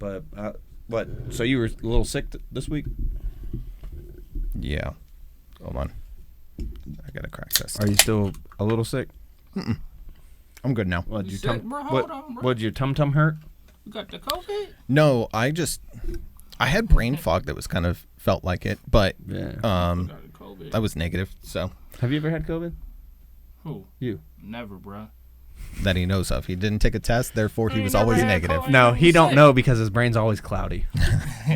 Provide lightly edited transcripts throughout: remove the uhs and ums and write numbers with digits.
But what? So you were a little sick this week? Yeah. Hold on. I gotta crack this. Are you still a little sick? Mm-mm. I'm good now. What? You Your sick, bro? Hold on, bro. What? Your tum hurt? You got the COVID? No, I had brain fog that was kind of felt like it, but Yeah. I was negative, so Have you ever had COVID? Who? You? Never, bro. that he knows of. He didn't take a test, therefore he You was never always had negative. COVID? No, he don't Sick. know because his brain's always cloudy.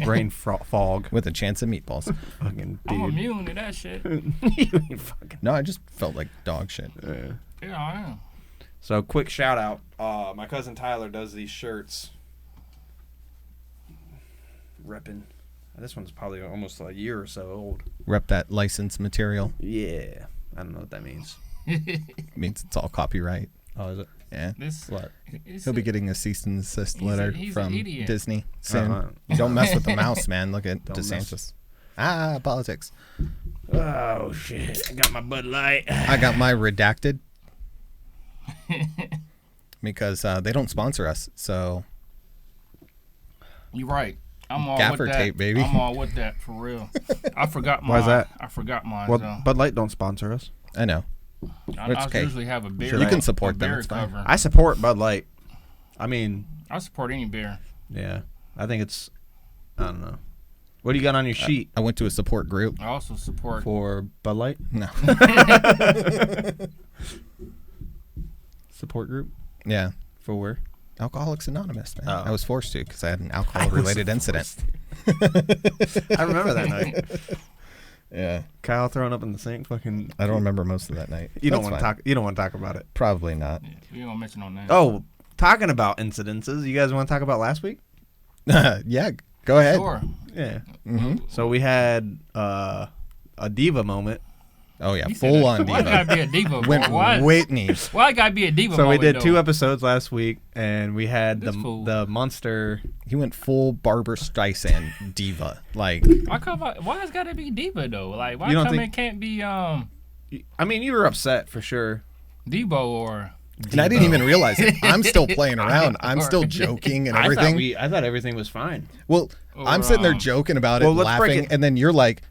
Brain fog. With a chance of meatballs. Fucking I'm dude. immune to that shit. You ain't fucking. No, I just felt like dog shit. Yeah, I am. So quick shout out. My cousin Tyler does these shirts. Reppin'. This one's probably almost a year or so old. Rep that licensed material. Yeah. I don't know what that means. Means it's all copyright. Oh, is it? Yeah. This, What? He'll be getting a cease and desist letter he's from an idiot. Disney soon. Uh-huh. You don't mess with the mouse, man. Look at Don't DeSantis. Politics. Oh, shit. I got my Bud Light. I got my redacted because they don't sponsor us. So You're right. I'm all Gaffer with that. tape, baby. I'm all with that for real. I forgot mine. Why's that? I forgot mine. Well, so. Bud Light don't sponsor us. I know. I it's okay. usually have a beer. You can a support them, beer it's fine. cover. I support Bud Light. I mean, I support any beer. yeah. I think it's, I don't know. What do you got on your sheet I went to a support group. I also support. for Bud Light? No. Support group? Yeah. For where? Alcoholics Anonymous, man. Oh. I was forced to because I had an alcohol-related incident. I remember that night. Yeah. Kyle throwing up in the sink. Fucking. I don't remember most of that night. You don't That's want to fine. talk. You don't want to talk about it. Probably not. We don't mention no names. Oh, talking about incidences. You guys want to talk about last week? Yeah. Go ahead. Sure. Yeah. Mm-hmm. So we had a diva moment. Oh, yeah. He said Full that. on Why it diva. gotta be a diva? Went bro? Why? Whitney. Why it gotta be a diva? So we moment, did though? 2 episodes last week, and we had This fool. the monster. He went full Barbara Streisand diva. Like, Why it's gotta be diva though? Like why You don't come think- it can't be I mean, you were upset for sure. Debo or and I didn't even realize it. I'm still playing around. I'm still joking and everything. I thought everything was fine. Well, I'm sitting there joking about it, Well, let's break laughing, it- and then you're like,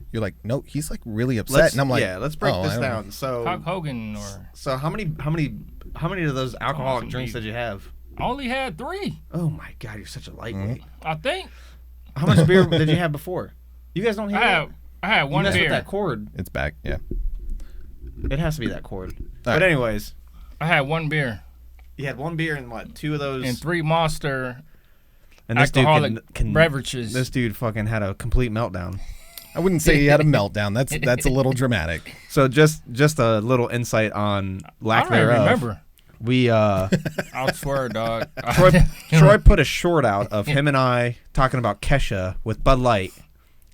no, he's like really upset, and I'm like, let's break oh, this I don't know. down. So, Hulk Hogan or so how many of those alcoholic some drinks beef. did you have? I only had 3. Oh my God, you're such a lightweight. I think How much beer did you have before? You guys don't have. I had You one messed with beer. that cord. It's back. Yeah. It has to be that cord. All But right. anyways, I had one beer you had 1 beer and what? 2 of those. and 3 Monster And this dude alcoholic can beverages. This dude fucking had a complete meltdown. I wouldn't say he had a meltdown. That's a little dramatic. So just a little insight on lack I don't thereof. remember. We I swear, dog. Troy put a short out of him and I talking about Kesha with Bud Light,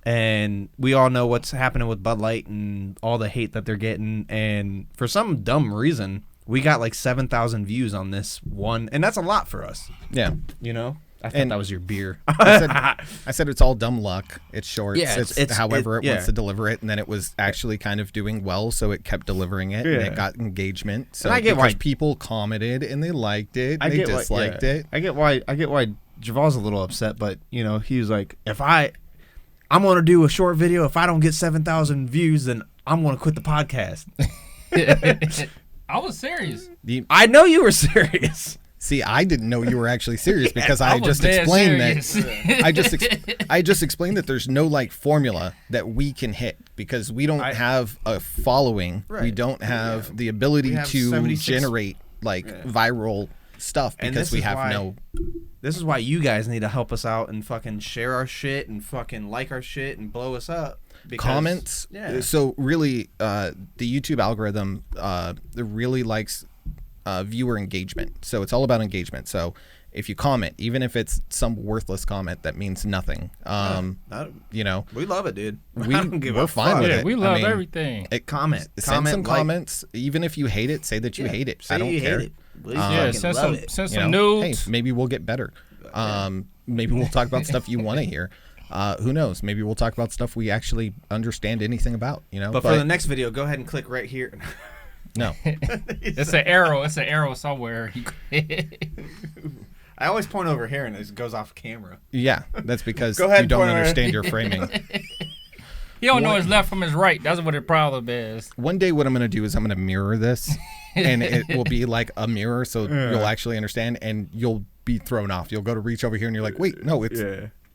and we all know what's happening with Bud Light and all the hate that they're getting. And for some dumb reason, we got like 7,000 views on this one, and that's a lot for us. Yeah. You know, I thought And- that was your beer. I said it's all dumb luck. It's shorts. Yeah, it's however it yeah. wants to deliver it, and then it was actually kind of doing well, so it kept delivering it, and Yeah. it got engagement. So And I get because why- people commented and they liked it, they disliked it. I get why Javal's a little upset, but you know, he was like, if I'm gonna do a short video, if I don't get 7,000 views, then I'm gonna quit the podcast. I was serious. I know you were serious. See, I didn't know you were actually serious because I was just dead explained serious. that. I just explained that there's no like formula that we can hit because we don't have a following. We Right. don't have the ability We have to 76 generate like viral stuff And because this we is have why- no. This is why you guys need to help us out and fucking share our shit and fucking like our shit and blow us up. Because, Comments. Yeah. So really, the YouTube algorithm really likes viewer engagement. So it's all about engagement. So if you comment, even if it's some worthless comment that means nothing, you know, we love it, dude. we, I don't give we're a fine fuck. with Yeah, it. we I love mean, everything. Comment. Send some like- comments. Even if you hate it, say that you hate it. Say I don't you care. hate it. We Yeah, fucking send love some it. send You some know, nudes. hey, maybe we'll get better. Maybe we'll talk about stuff you want to hear. Who knows? Maybe we'll talk about stuff we actually understand anything about. You know, But for the next video, go ahead and click right here. no. It's an arrow. It's an arrow somewhere. I I always point over here and it goes off camera. Yeah, that's because Go ahead you don't and point understand your framing. He don't know his left from his right. That's what the problem is. One day what I'm going to do is I'm going to mirror this, and it will be like a mirror, so you'll actually understand, and you'll be thrown off. You'll go to reach over here, and you're like, wait, no, it's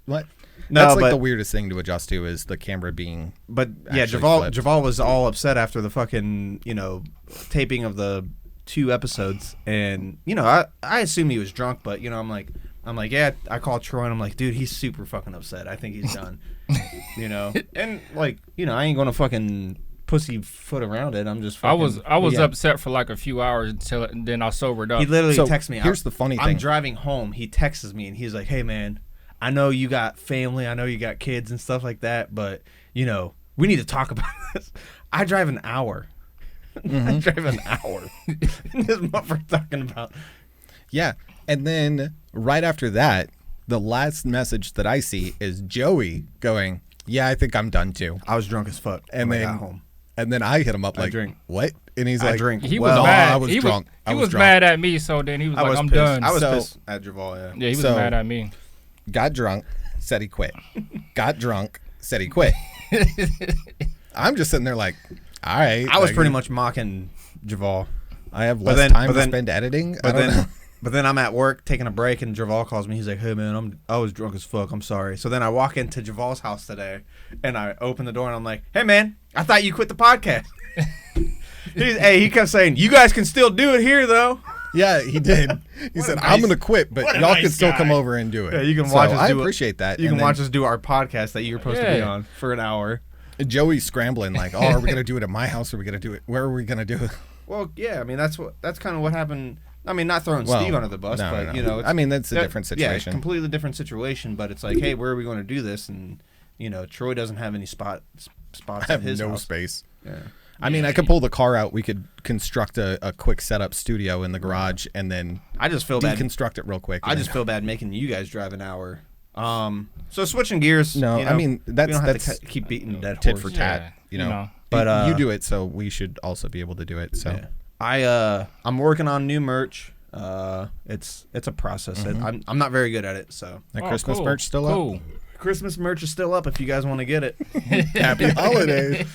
what? No, That's like but- the weirdest thing to adjust to is the camera being. But yeah, actually flipped. Javal was all upset after the fucking, taping of the 2 episodes, and I assumed he was drunk, but I'm like yeah, I called Troy and I'm like, dude, he's super fucking upset. I think he's done. And like, I ain't gonna fucking pussyfoot around it. I'm just fucking, I was yeah. upset for like a few hours and then I sobered up. He literally So, texts me. here's the funny I'm thing. driving home. He texts me and he's like, hey man, I know you got family. I know you got kids and stuff like that, but we need to talk about this. I drive an hour. I drive an hour. And this motherfucker talking about. Yeah, and then right after that, the last message that I see is Joey going, "Yeah, I think I'm done too." I was drunk as fuck And when I then got home. And then I hit him up like, drink. "What?" And he's I like, drink. He Well, was mad. I was he drunk. Was, he I was was drunk. mad at me, so then he was I like, was I'm pissed. done. I was So- pissed at Javal, yeah. Yeah, he was So- mad at me. got drunk, said he quit. Got drunk, said he quit. I'm just sitting there like, all right. I was like, pretty much mocking Javal. I have But less then- time but to then- spend editing. I But don't know. then, but then I'm at work taking a break, and Javal calls me. He's like, "Hey man, I was drunk as fuck. I'm sorry." So then I walk into Javal's house today, and I open the door, and I'm like, "Hey man, I thought you quit the podcast." He kept saying, "You guys can still do it here, though." Yeah, he did. He said, nice- "I'm going to quit, but what a y'all nice can still guy." come over and do it." Yeah, you can So watch us I do it. appreciate that. You And can then watch us do our podcast that you're supposed to be Yeah. on for an hour. Joey's scrambling like, "Oh, are we going to do it at my house? Or are we going to do it? Where are we going to do it?" Well, yeah, I mean that's kind of what happened. I mean, not throwing Well, Steve under the bus, no, but no. it's, I mean, that's a different situation. Yeah, completely different situation. But it's like, hey, where are we going to do this? And Troy doesn't have any spots I at have his no house. space. Yeah. I mean, I could pull the car out. We could construct a quick setup studio in the garage and then I just feel bad. deconstruct it real quick. I just feel bad making you guys drive an hour. So switching gears. No, I mean, we that's- don't have that's to keep beating the dead tit horse. for tat. Yeah, But you do it, so we should also be able to do it. So Yeah. I'm working on new merch. It's a process. I'm not very good at it. So the Oh, Christmas cool. merch still Cool. Christmas merch is still up if you guys want to get it. up. Happy holidays.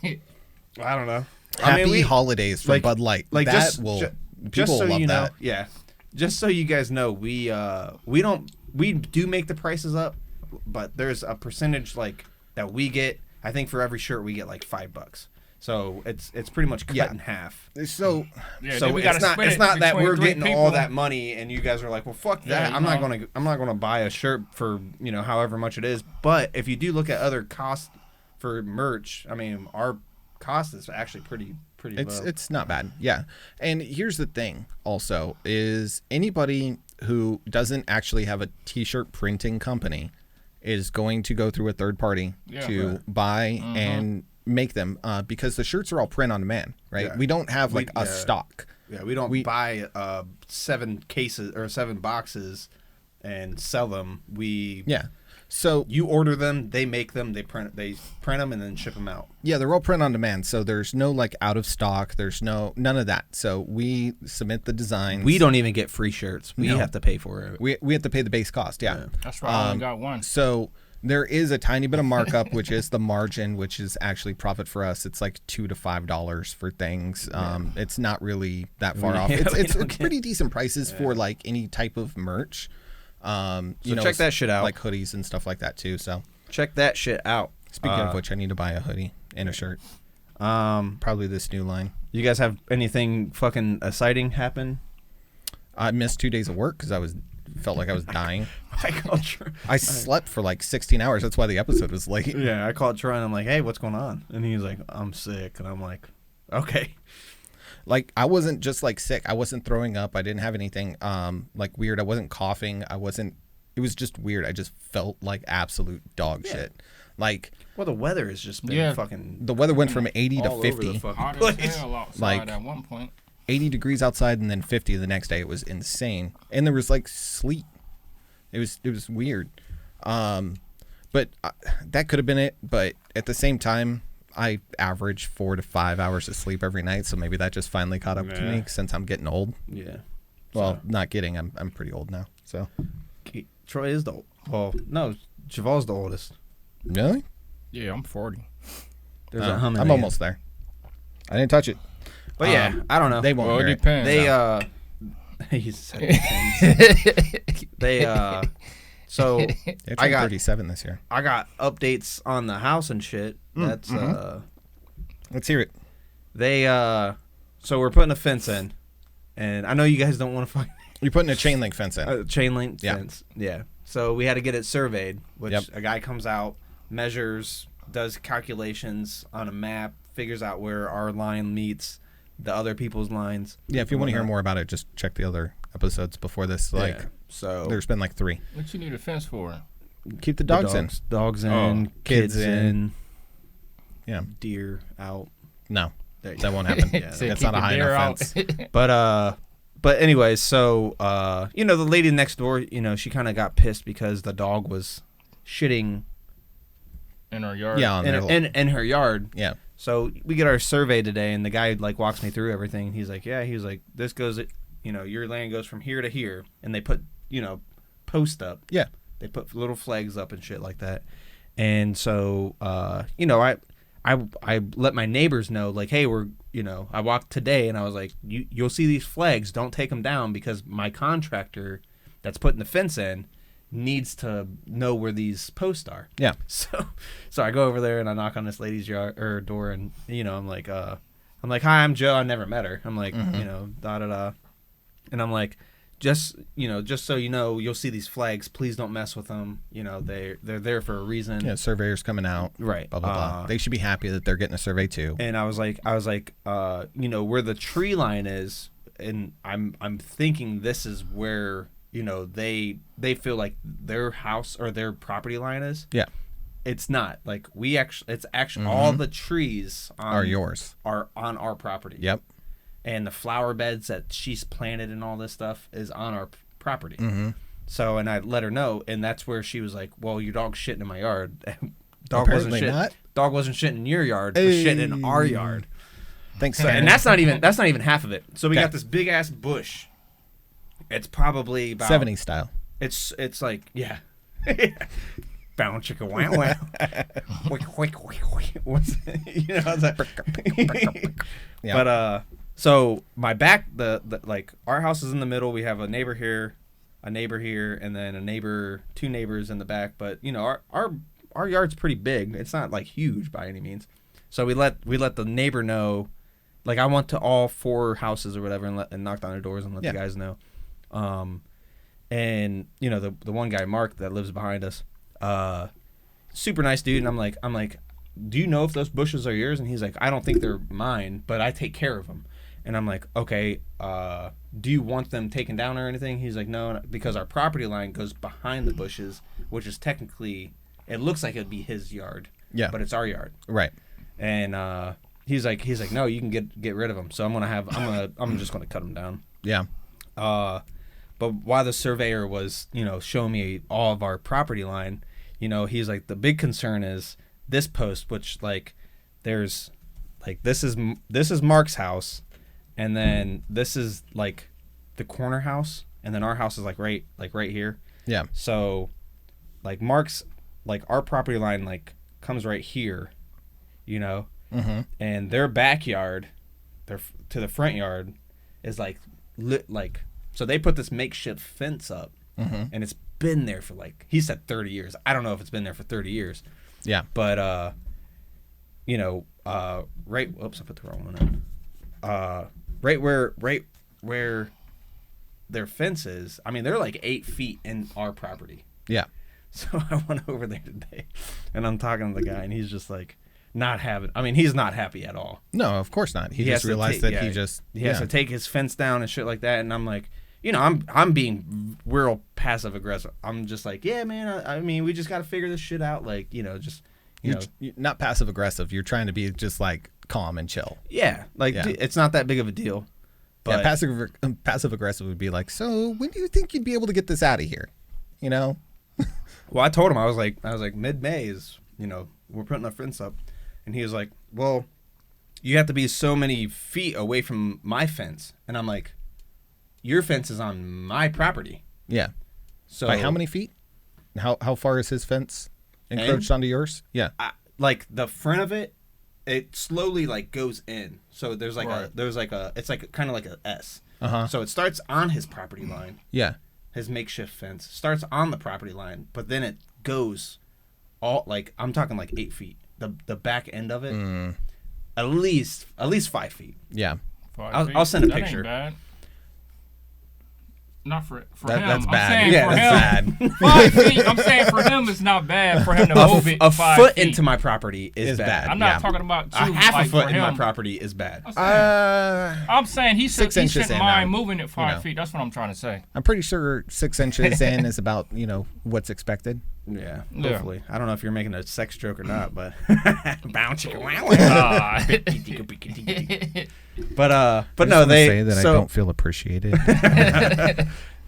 I don't know. Happy holidays from like- Bud Light. Like that just will just people so will love you know, that. yeah. Just so you guys know, we do make the prices up, but there's a percentage like that we get. I think for every shirt we get like $5. So it's pretty much cut Yeah. in half. So Yeah, So then we gotta it's split it not that between we're 3 getting people. all that money and you guys are like, well, fuck that. Yeah, I'm not gonna buy a shirt for however much it is. But if you do look at other costs for merch, I mean, our cost is actually pretty low. it's not bad. Yeah. And here's the thing also is anybody who doesn't actually have a t-shirt printing company is going to go through a third party Yeah. to Right. buy and make them because the shirts are all print on demand, right? Yeah. We don't have like a yeah. stock. Yeah, we don't buy 7 cases or 7 boxes and sell them. Yeah. So You order them, they make them, they print them, and then ship them out. yeah, they're all print on demand. So there's no like out of stock. There's none of that. So we submit the designs. We don't even get free shirts. We No. have to pay for it. We have to pay the base cost. Yeah. That's why I only got one. So there is a tiny bit of markup, which is the margin, which is actually profit for us. It's like $2 to $5 for things. It's not really that far off. Yeah, It's we it's, don't it's get- pretty decent prices for like any type of merch. You know, check that shit out. like hoodies and stuff like that too. So Check that shit out. speaking of which, I need to buy a hoodie and a shirt. Probably this new line. You guys have anything fucking exciting happen? I missed 2 days of work because felt like I was dying. I called Troy. I slept for like 16 hours. That's why the episode was late. Yeah, I called Troy and I'm like, hey, what's going on? And he's like, I'm sick. And I'm like, okay. Like I wasn't just like sick. I wasn't throwing up. I didn't have anything like weird. I wasn't coughing. It was just weird. I just felt like absolute dog shit. Like Well, the weather has just been fucking the weather went from 80 to all over the 50, fucking Hot place. as hell outside Like- at one point. 80 degrees outside and then 50 the next day. It was insane. And there was like sleet. It was weird. But that could have been it. But at the same time, I average 4 to 5 hours of sleep every night. So maybe that just finally caught up to Yeah. me since I'm getting old. Yeah. Well, not kidding. I'm pretty old now. So Troy is well, no, Javal's the oldest. really, Yeah, I'm 40. There's a humming. I'm almost there. I didn't touch it. But yeah, I don't know. They won't Well, it hear it. depends. He said it depends. They so They're I got 37 this year. I got updates on the house and shit. That's Let's hear it. they so we're putting a fence in, and I know you guys don't want to fucking You're putting a chain link fence in. chain link Yeah. fence. Yeah. So we had to get it surveyed, which Yep. a guy comes out, measures, does calculations on a map, figures out where our line meets the other people's lines. Yeah, if you want to hear more about it, just check the other episodes before this. Like, Yeah. So there's been like 3. What you need a fence for? Keep the the dogs in. dogs in, Oh, kids kids in, in. Yeah. deer out. No, There you that go. won't happen. Yeah, Said That's keep not a the high deer enough out. fence. But anyways, so the lady next door, she kind of got pissed because the dog was shitting In our yard. Yeah, on their little- in her yard. yeah. So we get our survey today, and the guy like walks me through everything. He's like, yeah, he's like, this goes, your land goes from here to here, and they put, post up. Yeah. They put little flags up and shit like that. And so, I let my neighbors know, like, hey, I walked today, and I was like, you'll see these flags, don't take them down, because my contractor that's putting the fence in needs to know where these posts are. Yeah. So I go over there and I knock on this lady's door, and I'm like, hi, I'm Joe. I never met her. I'm like, da da da, and I'm like, just so you know, you'll see these flags. Please don't mess with them. They're there for a reason. Yeah, surveyors coming out. Right. Blah blah blah. They should be happy that they're getting a survey too. And I was like, where the tree line is, and I'm thinking this is where they feel like their house or their property line is. Yeah. It's not. Like it's actually all the trees Are yours. Are on our property. Yep. And the flower beds that she's planted and all this stuff is on our property. Mm-hmm. So, and I let her know, and that's where she was like, "Well, your dog's shitting in my yard." Apparently not. Dog wasn't shitting in your yard. It was shitting in our yard. Thanks, So, Sam. and that's not even half of it. So we Okay. got this big ass bush. It's probably about 70s style. It's like yeah. Bound chicka wow wow. What's it's like, Yeah. But so my back the like our house is in the middle. We have a neighbor here, and then two neighbors in the back. But our yard's pretty big. It's not like huge by any means. So we let the neighbor know, like I went to all 4 houses or whatever and knocked on their doors and let the guys know. And the one guy Mark that lives behind us, super nice dude, and I'm like, do you know if those bushes are yours? And he's like, I don't think they're mine, but I take care of them. And I'm like, okay, do you want them taken down or anything? He's like, no, because our property line goes behind the bushes, which is technically, it looks like it'd be his yard, Yeah. but it's our yard. Right. And he's like, no, you can get rid of them. So I'm just gonna cut them down. Yeah. But while the surveyor was, showing me all of our property line, he's like, the big concern is this post, which like there's like this is Mark's house, and then this is like the corner house, and then our house is like right here. Yeah. So like Mark's, like our property line like comes right here, Mm-hmm. and their backyard, to the front yard is like so they put this makeshift fence up, and it's been there for like, he said 30 years. I don't know if it's been there for 30 years. Yeah. But right, whoops, I put the wrong one in. Right where their fence is, I mean, they're like 8 feet in our property. Yeah. So I went over there today, and I'm talking to the guy, and he's just like, he's not happy at all. No, of course not. He has just to realized take- that he yeah, just He has to take his fence down and shit like that, and I'm like, I'm being real passive aggressive. I'm just like, yeah, man. I mean, we just got to figure this shit out. Like, You're not passive aggressive. You're trying to be just like calm and chill. yeah, like Yeah. It's not that big of a deal. But Yeah, passive aggressive would be like, so when do you think you'd be able to get this out of here? well, I told him I was like mid-May is we're putting a fence up, and he was like, well, you have to be so many feet away from my fence, and I'm like, your fence is on my property. Yeah. So By how many feet? How far is his fence encroached onto yours? Yeah. Like the front of it, it slowly like goes in. So there's like Right. it's like kind of like a S. Uh-huh. So it starts on his property line. Yeah. His makeshift fence starts on the property line, but then it goes all like I'm talking like 8 feet. The back end of it, at least 5 feet. Yeah. I'll send a That ain't picture. bad. Not for him. That's I'm bad. saying Yeah, for that's him, bad. 5 feet. I'm saying for him, it's not bad for him to move it A 5 foot feet. into my property is bad. I'm not yeah. talking about A two. half like, a foot for in my him. property is bad. I'm saying he 6 he inches shouldn't in, mind moving it 5 know. feet. That's what I'm trying to say. I'm pretty sure 6 inches in is about, what's expected. Yeah, Yeah. hopefully. I don't know if you're making a sex joke or not, but bounce it around. Ah. But no, they say that so, I don't feel appreciated.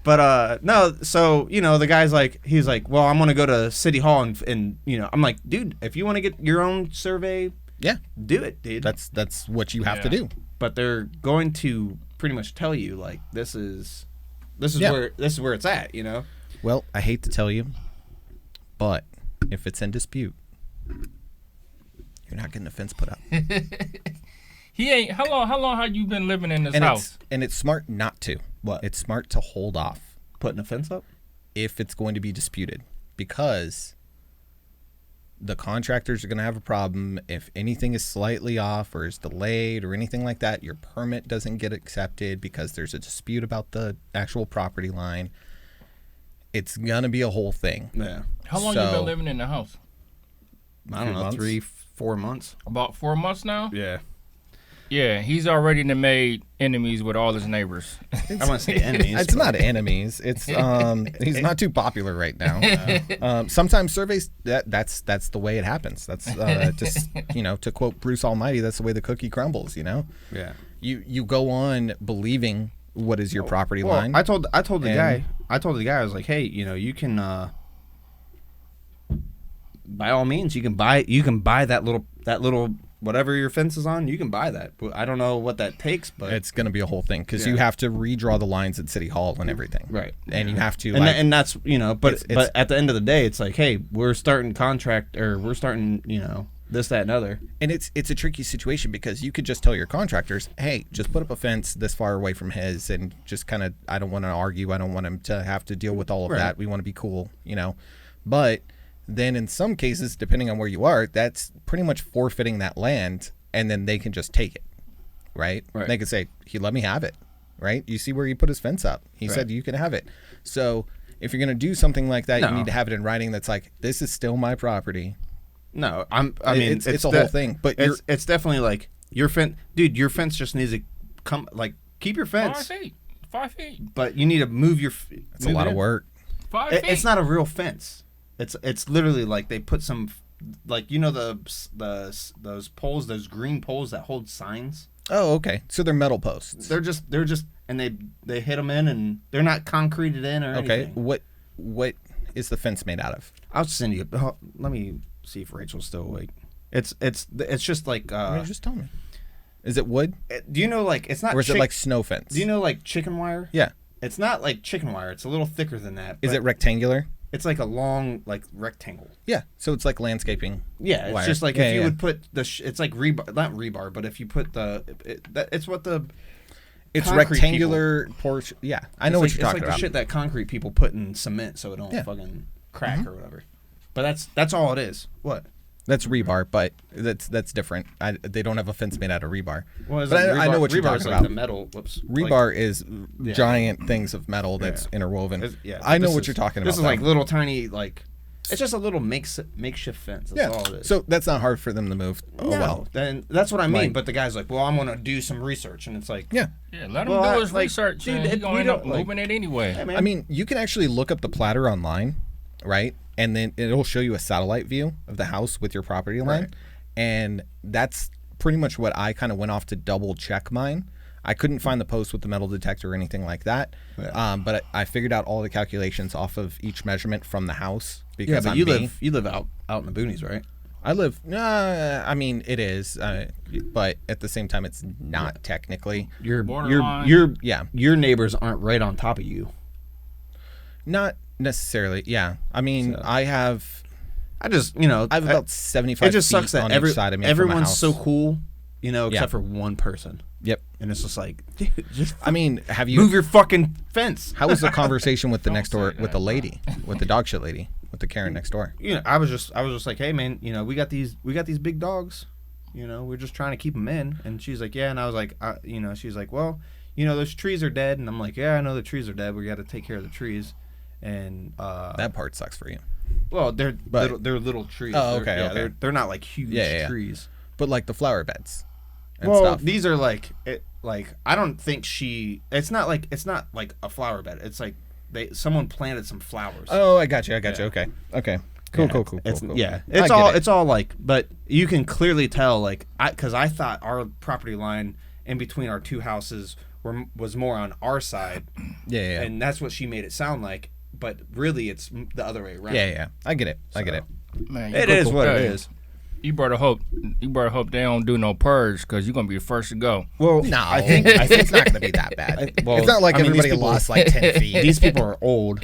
But no, so the guy's like, he's like, well, I'm gonna go to City Hall and I'm like, dude, if you want to get your own survey, Yeah. do it, dude. That's what you have to Yeah. do. But they're going to pretty much tell you like this is Yeah. where it's at, Well, I hate to tell you, but if it's in dispute, you're not getting a fence put up. He ain't. How long have you been living in this And house? it's smart not to. What? It's smart to hold off Putting a fence up. if it's going to be disputed, because the contractors are going to have a problem if anything is slightly off or is delayed or anything like that. Your permit doesn't get accepted because there's a dispute about the actual property line. It's going to be a whole thing. Yeah. How long you been living in the house? I don't know, months? 3-4 months. About 4 months now. Yeah. Yeah, he's already made enemies with all his neighbors. I want to say enemies. It's not enemies. It's he's not too popular right now. Sometimes surveys that's the way it happens. That's just to quote Bruce Almighty, that's the way the cookie crumbles. Yeah. You go on believing what is your property Well, line. I told the guy. I was like, hey, you can by all means you can buy that little whatever your fence is on, you can buy that. But I don't know what that takes, but it's going to be a whole thing because Yeah. you have to redraw the lines at City Hall and everything. Right. And you have to and that's but it's- at the end of the day, it's like, hey, we're starting this, that, and other. And it's a tricky situation because you could just tell your contractors, hey, just put up a fence this far away from his and just kind of, I don't want to argue. I don't want him to have to deal with all of Right. that. We want to be cool, But then in some cases, depending on where you are, that's pretty much forfeiting that land, and then they can just take it, right? Right. They can say, he let me have it, right? You see where he put his fence up. He Right. said you can have it. So if you're going to do something like that, No. you need to have it in writing that's like, this is still my property. No, I mean it's a whole thing, but it's definitely like your fence, dude. Your fence just needs to come, like, keep your 5 fence, feet. 5 feet. but you need to move your. It's a lot of work. 5 feet. It's not a real fence. It's literally like they put some, like, those poles, those green poles that hold signs. Oh, okay. So they're metal posts. They're just and they hit them in, and they're not concreted in or Okay. anything. What is the fence made out of? I'll send you. Let me see if Rachel's still awake. It's just like. Just tell me. Is it wood? Do you know, like, it's not? Or is it like snow fence? Do you know, like, chicken wire? Yeah. It's not like chicken wire. It's a little thicker than that. Is but it rectangular? It's like a long, like, rectangle. Yeah. So it's like landscaping. Yeah, it's wire. just like Yeah, if you yeah. would put it's like rebar, not rebar, but if you put it's what the It's concrete rectangular portion. Yeah, I know what you're talking it's like about. the shit that concrete people put in cement so it don't Yeah. fucking crack or whatever. But that's all it is. What? That's rebar, but that's different. They don't have a fence made out of rebar. Well, But I know what you're rebar is talking like about. the metal. Whoops. Rebar is giant things of metal that's interwoven. I know what you're talking about. This is like little tiny, like, it's just a little makeshift fence. That's all it is. So that's not hard for them to move. Oh no, well. then that's what I mean. Like- But the guy's like, well, I'm gonna do some research, and it's like, Yeah. Yeah, let him Well, do his like, research. dude, Dude, he's we going to end up don't, like- moving it anyway. hey, man. I mean, you can actually look up the platter online, right? And then it'll show you a satellite view of the house with your property line. Right. And that's pretty much what I kind of went off to double check mine. I couldn't find the post with the metal detector or anything like that. Yeah. But I figured out all the calculations off of each measurement from the house yeah, because but I'm you me. live out in the boonies, right? I live. I mean, it is, but at the same time, it's not technically. Borderline. Your neighbors aren't right on top of you. Not necessarily. Yeah. I mean, So. I have I just I have about 75 it just feet sucks that on each side of me from my everyone's house. so cool, except Yeah. for one person. Yep. And it's just like, dude, just I mean, have you? move your fucking fence. How was the conversation with the Don't next door say with that, the lady, with the dog shit lady, with the Karen next door? I was just like, hey man, we got these big dogs, we're just trying to keep them in. And she's like, yeah. And I was like, she's like, well, those trees are dead. And I'm like, yeah, I know the trees are dead. We got to take care of the trees. And That part sucks for you. well, they're But- little trees. Oh, okay, They're, okay. They're not like huge Yeah. trees. But like the flower beds and Well, stuff. these are like I don't think it's not like a flower bed. It's like someone planted some flowers. Oh, I got you. Okay. Cool. It's Cool. yeah. I It's get all it. it's all like, but you can clearly tell because I thought our property line in between our two houses was more on our side, Yeah. and that's what she made it sound like. But really, it's the other way around. Yeah. I get it. Man, It is what it is. You better hope they don't do no purge because you're gonna be the first to go. Well, No, I think it's not going to be that bad. well, it's not like I mean, these everybody people- lost like 10 feet. these people are old.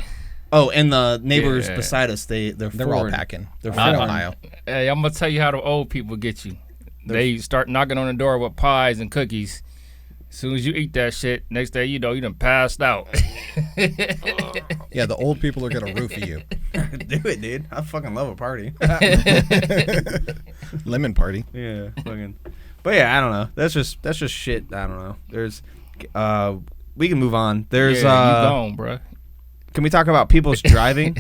Oh, and the neighbors Yeah. beside us, they're They're all foreign. packing. They're They're from foreign. Ohio. Hey, I'm gonna tell you how the old people get you. They start knocking on the door with pies and cookies. As soon as you eat that shit, next day you done passed out. Yeah, the old people are going to roofie you. Do it, dude. I fucking love a party. Lemon party. Yeah, fucking. But yeah, I don't know. That's just shit. I don't know. There's, we can move on. There's, yeah, you gone, bro. Can we talk about people's driving?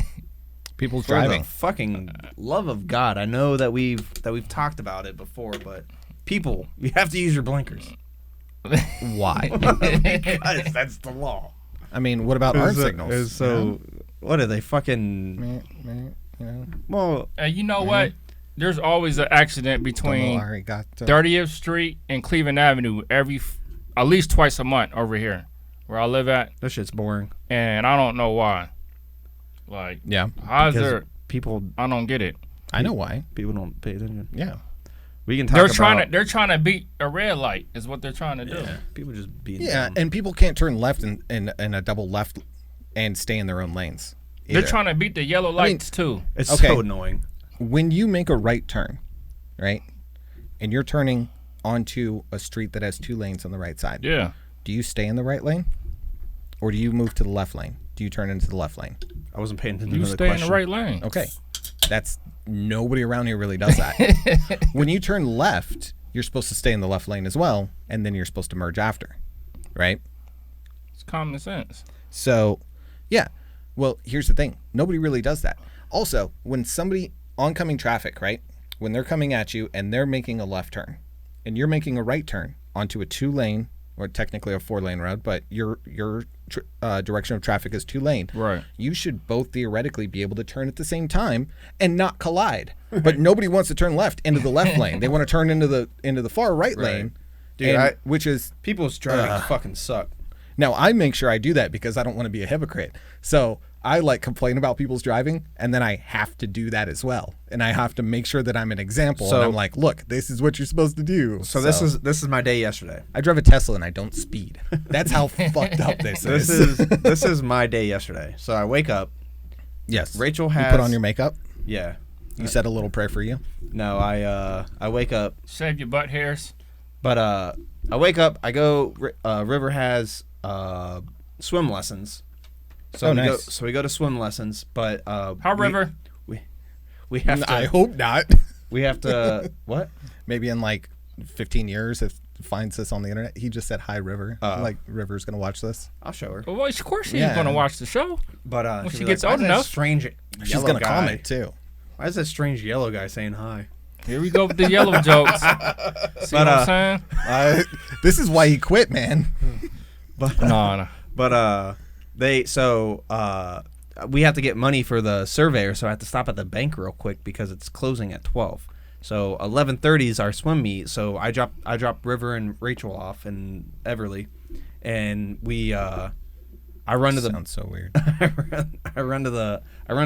People's For the driving. fucking love of God, I know that we've talked about it before, but people, you have to use your blinkers. Why? Because that's the law. I mean, what about arm signals? So, what are they fucking? you know, Well, You know what? There's always an accident between 30th Street and Cleveland Avenue at least twice a month over here, where I live at, that shit's boring. and I don't know why. Like, Yeah, how's Because there? people I don't get it. I know why. don't pay attention. Yeah. We can talk They're about. they're trying to beat a red light. Is what they're trying to do. Yeah, people just being. Yeah, dumb. and people can't turn left in a double left and stay in their own lanes. They're either. trying to beat the yellow lights too. It's Okay. so annoying. When you make a right turn, right, and you're turning onto a street that has two lanes on the right side, Yeah. do you stay in the right lane, or do you move to the left lane? Do you turn into the left lane? I wasn't paying attention You to the stay in question. the right lane. Okay, that's nobody around here really does that. When you turn left, you're supposed to stay in the left lane as well, and then you're supposed to merge after, right? It's common sense. So, yeah. Well, here's the thing. Nobody really does that. Also, when somebody oncoming traffic, right? When they're coming at you and they're making a left turn and you're making a right turn onto a 2-lane or technically a 4-lane road, but your direction of traffic is 2-lane. Right. You should both theoretically be able to turn at the same time and not collide. But nobody wants to turn left into the left lane. They want to turn into the far right lane, Dude, and- which is People's driving fucking suck. now, I make sure I do that because I don't want to be a hypocrite. So I complain about people's driving, and then I have to do that as well. And I have to make sure that I'm an example. So- and I'm like, look, this is what you're supposed to do. So this is my day yesterday. I drive a Tesla and I don't speed. That's how fucked up this is. This is my day yesterday. So I wake up. Yes. Rachel You has put on your makeup. Yeah. You said a little prayer for you. No, I wake up, Shave your butt hairs. but I wake up. I go. River has swim lessons. So Oh, we go, nice. so we go to swim lessons, but How River? we have to. I hope not. We have to. What? Maybe in 15 years, if he finds this on the internet, he just said hi, River. River's gonna watch this. I'll show her. Well, of course she's Yeah. gonna watch the show. But When she she'll be gets like, old "Why is that enough." strange. She's yellow gonna guy- comment too. Why is that strange yellow guy saying hi? Here we go with the yellow jokes. See what I'm saying? This is why he quit, man. No. But we have to get money for the surveyor, so I have to stop at the bank real quick because it's closing at 12. So 11:30 is our swim meet. So I drop River and Rachel off in Everly, and I run to the Sounds so weird. I run to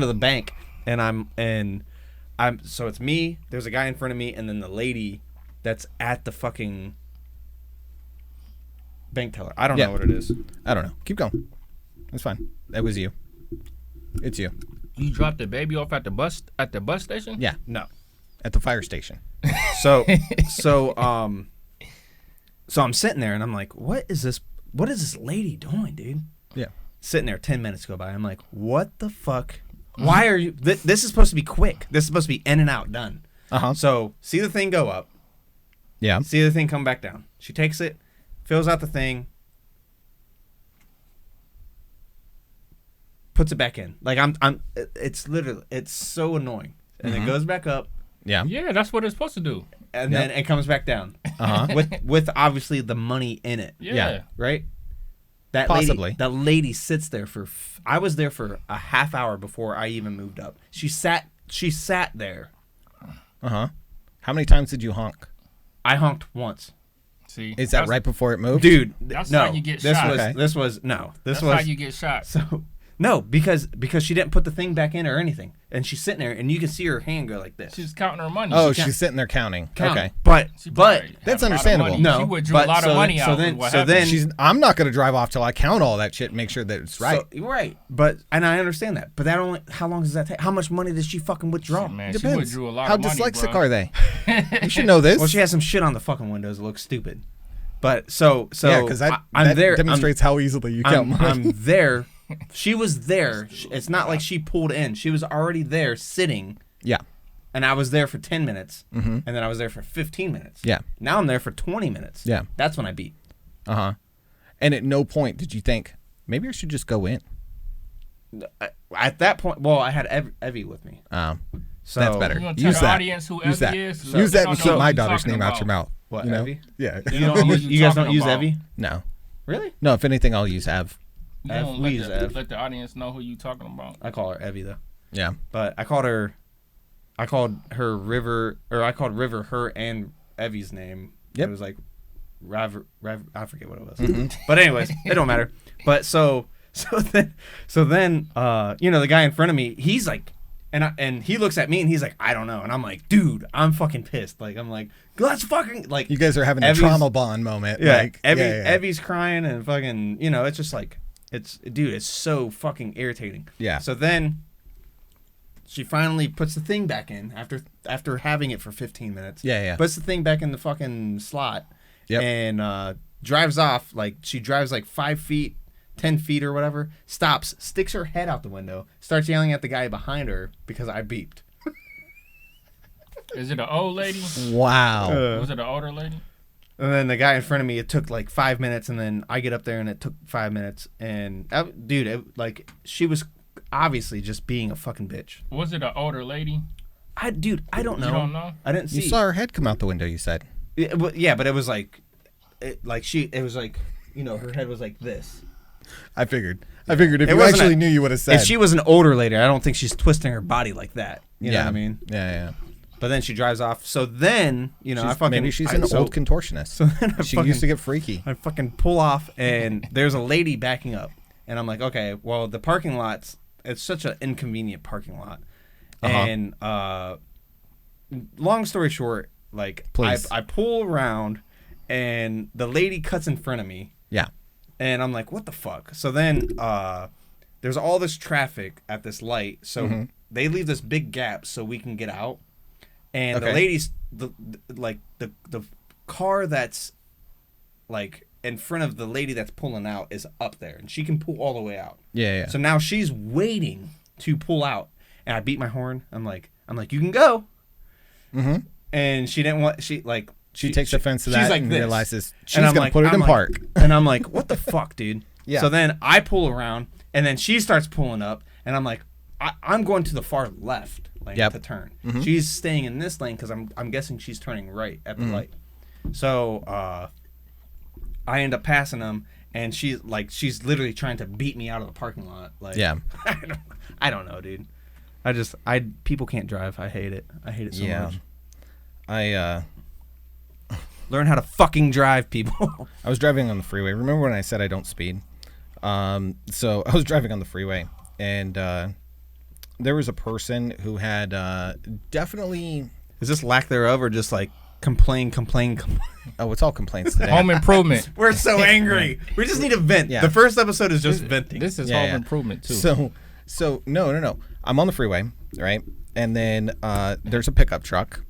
the bank, and So it's me. There's a guy in front of me, and then the lady that's at the fucking bank teller. I don't know what it is. I don't know. Keep going. It's fine. That was you. It's you. You dropped the baby off at the bus station? Yeah. No. At the fire station. So I'm sitting there and I'm like, what is this lady doing, dude? Yeah. Sitting there, 10 minutes go by. I'm like, what the fuck? Why are you? This is supposed to be quick. This is supposed to be in and out, done. So see the thing go up. Yeah. See the thing come back down. She takes it, fills out the thing, puts it back in. Like it's literally, it's so annoying. And it goes back up. Yeah. Yeah, that's what it's supposed to do. And then it comes back down. With obviously the money in it. Yeah. Right? Possibly. That lady sits there I was there for a half hour before I even moved up. She sat there. How many times did you honk? I honked once. See, is that right before it moved? Dude, that's no. how you get this shot. was Okay. That's how you get shot. So no, because she didn't put the thing back in or anything. And she's sitting there and you can see her hand go like this. She's counting her money. Oh, she's sitting there counting. Okay. But that's understandable. No, she withdrew a lot of money out. So then I'm not going to drive off till I count all that shit and make sure that it's right. Right. But and I understand that. But how long does that take? How much money does she fucking withdraw? Man, Depends. she withdrew a lot How of money, dyslexic bro. are they? You should know this. Well, she has some shit on the fucking windows that looks stupid. But so yeah, because that there. demonstrates how easily you count money. I'm there. She was there. It's not like she pulled in. She was already there sitting. Yeah. And I was there for 10 minutes. And then I was there for 15 minutes. Yeah. Now I'm there for 20 minutes. Yeah. That's when I beat. And at no point did you think, maybe I should just go in? At that point, well, I had Evie with me. So that's better. You gonna tell the audience who Use that. Evie is? Use that and keep my who daughter's talking name out about. your mouth. What, you know? Evie? Yeah. You guys don't use Evie? No. Really? No, if anything, I'll use Ev. You Ev, don't we use Ev. let the audience know who you talking about. I call her Evie though. Yeah. But I called her River, or I called River her and Evie's name. Yep. It was like Rav, I forget what it was. But anyways, it don't matter. But so then the guy in front of me, he's like, and he looks at me and he's like, I don't know. And I'm like, dude, I'm fucking pissed. Like, I'm like, let's fucking, like. You guys are having a trauma bond moment. Yeah. Like, Evie's crying and fucking, it's just like, it's so fucking irritating. Yeah. So then she finally puts the thing back in after having it for 15 minutes. Yeah. Puts the thing back in the fucking slot. Yep. And drives off. Like, she drives like 5 feet, 10 feet or whatever, stops, sticks her head out the window, starts yelling at the guy behind her because I beeped. Is it an old lady? Wow. Was it an older lady? And then the guy in front of me, it took like 5 minutes, and then I get up there and it took 5 minutes. And she was obviously just being a fucking bitch. Was it an older lady? I don't know. You don't know? I didn't see. You saw her head come out the window, you said. Yeah, but it was like, her head was like this. I figured if you wasn't actually knew, you would have said. If she was an older lady, I don't think she's twisting her body like that. You know what I mean? Yeah. But then she drives off. So then, maybe she's an old contortionist. So then she used to get freaky. I fucking pull off, and there's a lady backing up, and I'm like, okay, well, the parking lot's, it's such an inconvenient parking lot, and long story short, like, I pull around, and the lady cuts in front of me. Yeah. And I'm like, what the fuck? So then there's all this traffic at this light. So they leave this big gap so we can get out. And the ladies, the car that's like in front of the lady that's pulling out is up there. And she can pull all the way out. Yeah. So now she's waiting to pull out. And I beat my horn. I'm like, you can go. And she didn't want, She takes offense to that like and this. realizes she's going to put it in park. And I'm like, what the fuck, dude? Yeah. So then I pull around, and then she starts pulling up, and I'm like, I'm going to the far left lane to turn. She's staying in this lane because I'm guessing she's turning right at the light. So I end up passing them, and she's literally trying to beat me out of the parking lot. Like, I don't know, dude. People can't drive. I hate it. I hate it so much. Learn how to fucking drive, people. I was driving on the freeway. Remember when I said I don't speed? So I was driving on the freeway, and there was a person who had definitely. Is this lack thereof or just like complain? Oh, it's all complaints today. Home improvement. We're so angry. We just need to vent. Yeah. The first episode is just venting. This is home improvement too. So no. I'm on the freeway, right? And then there's a pickup truck,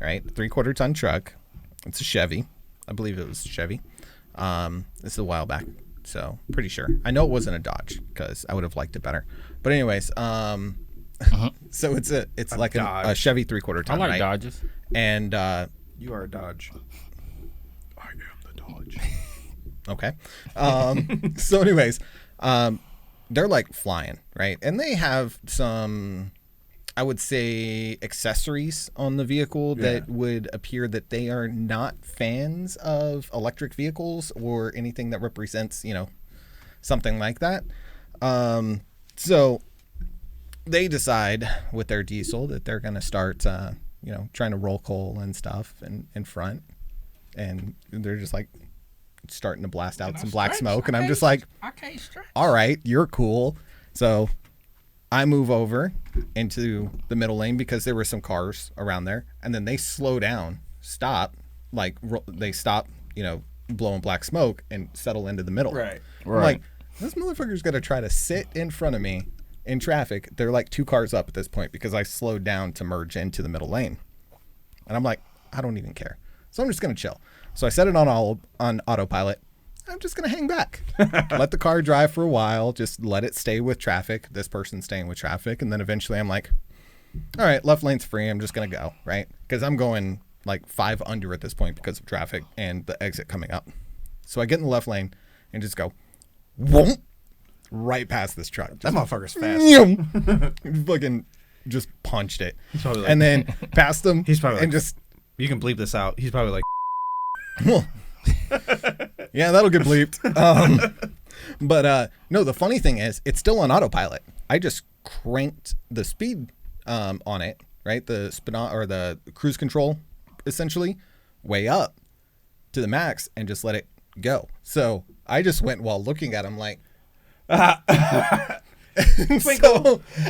right? 3/4 ton truck. It's a Chevy. I believe it was a Chevy. This is a while back, so pretty sure. I know it wasn't a Dodge because I would have liked it better. But anyways, so it's like a Chevy 3/4 ton. I like right? Dodges. And You are a Dodge. I am the Dodge. okay. So anyways, they're like flying, right? And they have some, I would say, accessories on the vehicle that would appear that they are not fans of electric vehicles or anything that represents, something like that. So they decide with their diesel that they're going to start, trying to roll coal and stuff in front. And they're just like starting to blast out some black smoke. And I'm just like, I can't stretch. all right, you're cool. So I move over into the middle lane because there were some cars around there, and then they slow down, stop, they stop, blowing black smoke and settle into the middle. Right. I'm like, this motherfucker's gonna try to sit in front of me in traffic. They're like 2 cars up at this point because I slowed down to merge into the middle lane, and I'm like, I don't even care. So I'm just gonna chill. So I set it on autopilot. I'm just going to hang back. Let the car drive for a while. Just let it stay with traffic. This person's staying with traffic. And then eventually I'm like, all right, left lane's free. I'm just going to go, right? Because I'm going like 5 under at this point because of traffic and the exit coming up. So I get in the left lane and just go, whoop, right past this truck. That motherfucker's fast. Fucking just punched it. Like, and then passed him. He's probably and like, just. You can bleep this out. He's probably like. Well, yeah, that'll get bleeped. But no, the funny thing is, it's still on autopilot. I just cranked the speed on it, right? The cruise control, essentially, way up to the max, and just let it go. So I just went while looking at him like. So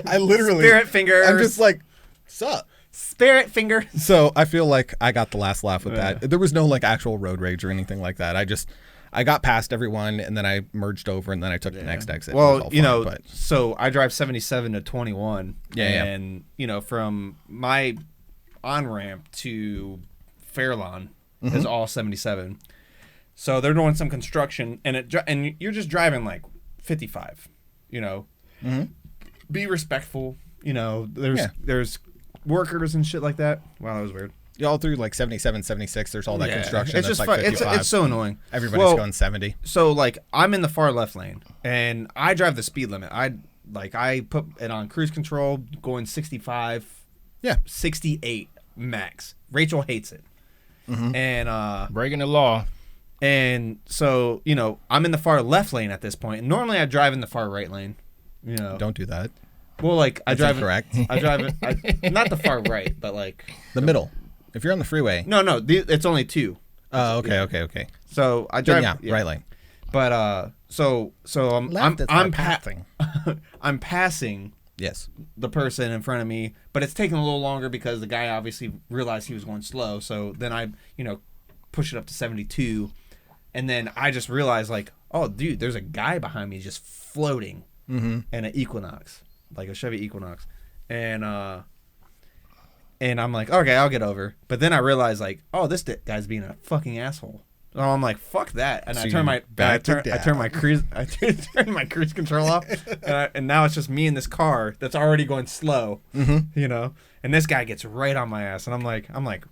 I literally Spirit fingers. I'm just like, sup. Spirit finger. So I feel like I got the last laugh with that. There was no like actual road rage or anything like that. I got past everyone and then I merged over and then I took the next exit. Well, so I drive 77 to 21. Yeah. And, from my on-ramp to Fairlawn is all 77. So they're doing some construction and you're just driving like 55, Be respectful. There's workers and shit like that. Wow, that was weird. All through like 77, 76, there's all that construction. It's just like 55. It's so annoying. Everybody's going 70. So like I'm in the far left lane and I drive the speed limit. I put it on cruise control going 65. Yeah. 68 max. Rachel hates it. And breaking the law. And so, I'm in the far left lane at this point. And normally I drive in the far right lane. Don't do that. Well, like I drive incorrect. I drive it not the far right, but like the middle. If you're on the freeway. No, it's only 2. Oh, okay. So I drive right lane. But so I'm passing. I'm passing Yes. the person in front of me, but it's taking a little longer because the guy obviously realized he was going slow. So then I, push it up to 72, and then I just realized like, oh, dude, there's a guy behind me just floating in an Equinox, like a Chevy Equinox, and I'm like, okay, I'll get over. But then I realized like, oh, this guy's being a fucking asshole. So I'm like, fuck that, and so I turn my cruise control off, and now it's just me in this car that's already going slow, and this guy gets right on my ass, and I'm like,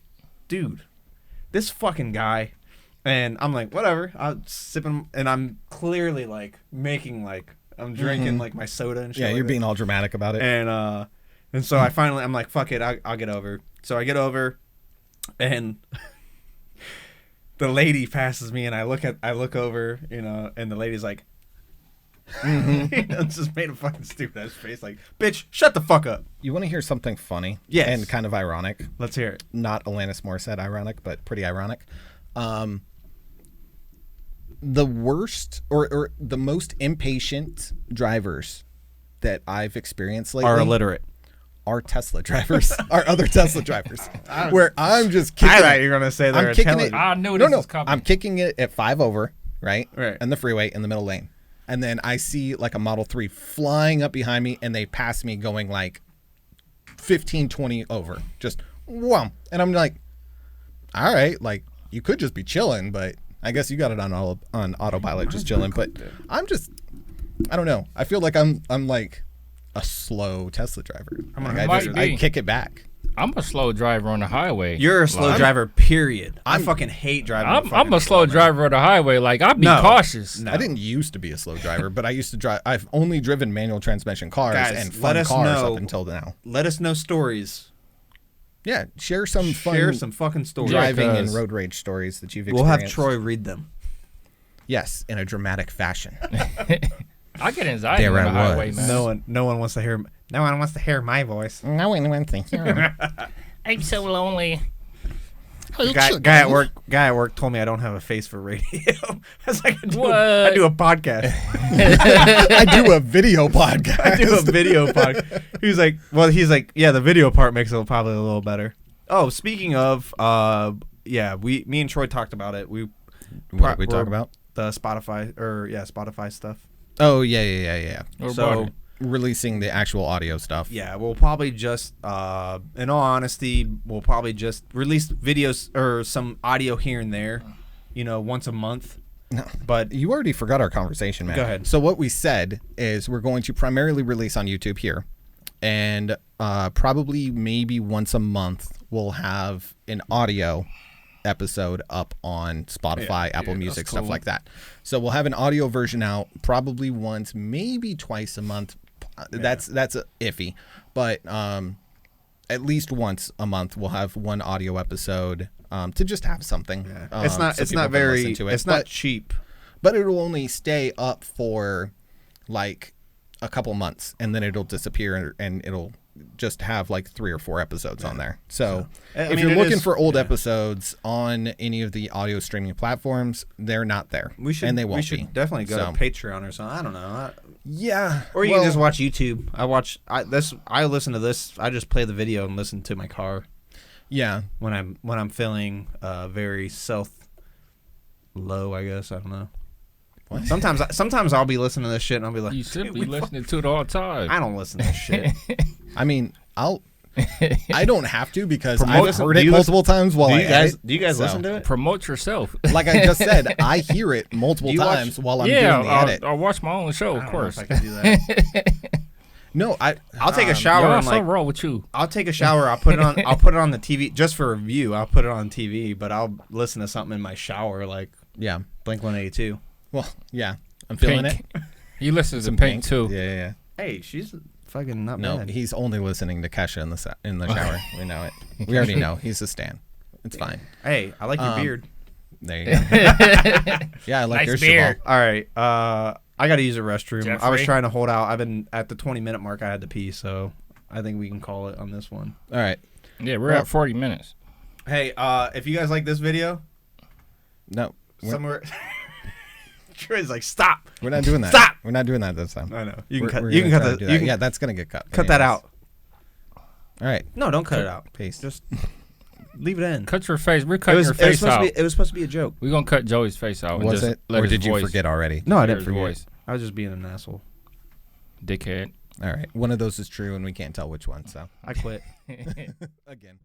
dude, this fucking guy, and I'm like, whatever, I'm sipping, and I'm clearly like making like I'm drinking like my soda and shit. Yeah, like you're that. being all dramatic about it, and so I'm like, fuck it, I'll get over. So I get over, and the lady passes me, and I look over, and the lady's like, just made a fucking stupid ass face, like, bitch, shut the fuck up. You want to hear something funny? Yes. And kind of ironic. Let's hear it. Not Alanis Morissette ironic, but pretty ironic. The worst or the most impatient drivers that I've experienced lately Are illiterate. our Tesla drivers, our other Tesla drivers, where I'm just kicking. I thought you were gonna say they're Italian. I knew this was coming. I'm kicking it at 5 over, right, Right, and the freeway in the middle lane, and then I see like a Model 3 flying up behind me, and they pass me going like 15, 20 over, just wham, and I'm like, all right, like you could just be chilling, but I guess you got it on autopilot, just chilling. But I don't know. I feel like I'm like a slow Tesla driver. I kick it back. I'm a slow driver on the highway. You're a slow driver, period. I fucking hate driving. I'm a slow driver on the highway. Like, I'd be cautious. No. I didn't used to be a slow driver, but I used to drive. I've only driven manual transmission cars and fun cars up until now. Let us know stories. Yeah, share some fucking stories. Driving and road rage stories that you've experienced. We'll have Troy read them. Yes, in a dramatic fashion. I get anxiety on the highway, man. No one wants to hear. No one wants to hear my voice. No one wants to hear. I'm so lonely. Guy at work told me I don't have a face for radio. I was like, I do a podcast. I do a video podcast. I do a video podcast. He's like, yeah, the video part makes it probably a little better. Oh, speaking of, me and Troy talked about it. What did we talk about? The Spotify stuff. Oh, yeah. So releasing the actual audio stuff. Yeah, we'll probably just, in all honesty, release videos or some audio here and there, once a month. No, but you already forgot our conversation, man. Go ahead. So what we said is we're going to primarily release on YouTube here, and probably maybe once a month we'll have an audio episode up on Spotify, Apple Music, stuff like that. So we'll have an audio version out probably once, maybe twice a month. That's iffy, but at least once a month we'll have one audio episode to just have something. It's not cheap, but it'll only stay up for like a couple months, and then it'll disappear, and it'll just have like 3 or 4 episodes on there. So if you're looking for old episodes on any of the audio streaming platforms, they're not there. We should definitely go to Patreon or something. I don't know. Or you can just watch YouTube. I listen to this. I just play the video and listen to my car. Yeah. When I'm feeling very low, I guess. I don't know. What? Sometimes I'll be listening to this shit and I'll be like, you should be listening to it all the time. I don't listen to this shit. I mean, I don't have to because I've heard it multiple times while I edit. Do you guys listen to it? Promote yourself. Like I just said, I hear it multiple times while I'm doing the edit. I'll watch my own show, of course. I can do that. No, I'll take a shower. What's wrong with you? I'll take a shower. I'll put it on. I'll put it on the TV just for review. I'll put it on TV, but I'll listen to something in my shower, like Blink-182. Well, yeah, I'm feeling it. You listen to Pink too. Yeah. Hey, she's fucking not bad. No, he's only listening to Kesha in the shower. We know it. We already know. He's a stan. It's fine. Hey, I like your beard. There you go. Yeah, I like your beard. All right. I got to use a restroom. Jeffrey? I was trying to hold out. I've been at the 20-minute mark. I had to pee, so I think we can call it on this one. All right. Yeah, we're at 40 minutes. Hey, if you guys like this video, somewhere. Troy's like, stop. We're not doing that. Stop. We're not doing that this time. I know. You can cut that. Yeah, that's gonna get cut. Cut that out. All right. No, don't cut it out. Peace. Just leave it in. Cut your face. We're cutting your face out. It was supposed to be a joke. We're gonna cut Joey's face out. Was it? Or did you forget already? No, I didn't forget. I was just being an asshole. Dickhead. All right. One of those is true, and we can't tell which one. So I quit. Again.